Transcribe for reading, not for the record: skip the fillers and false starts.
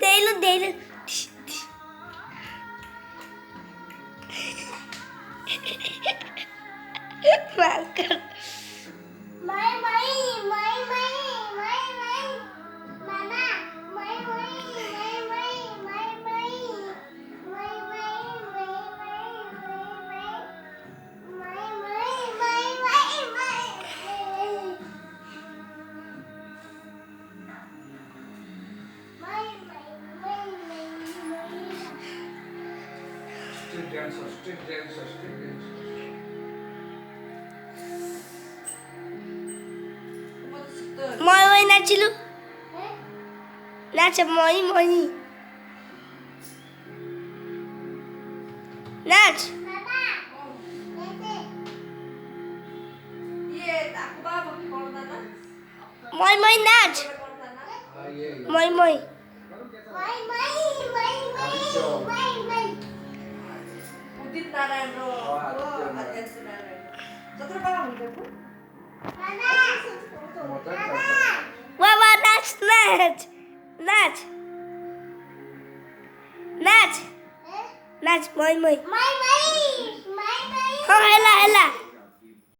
দেইলো দেইলো Street dancer, street dancer, street dancer. মই মই নাচিলো নাচ মই মই নাচ মই মই নাচ মই মই उदित नारायण रो आदित्य नारायण सत्र बाबा म्हणते तू बाबा नाच नाच नाच नाच नाच মই মই हाँ हेला हेला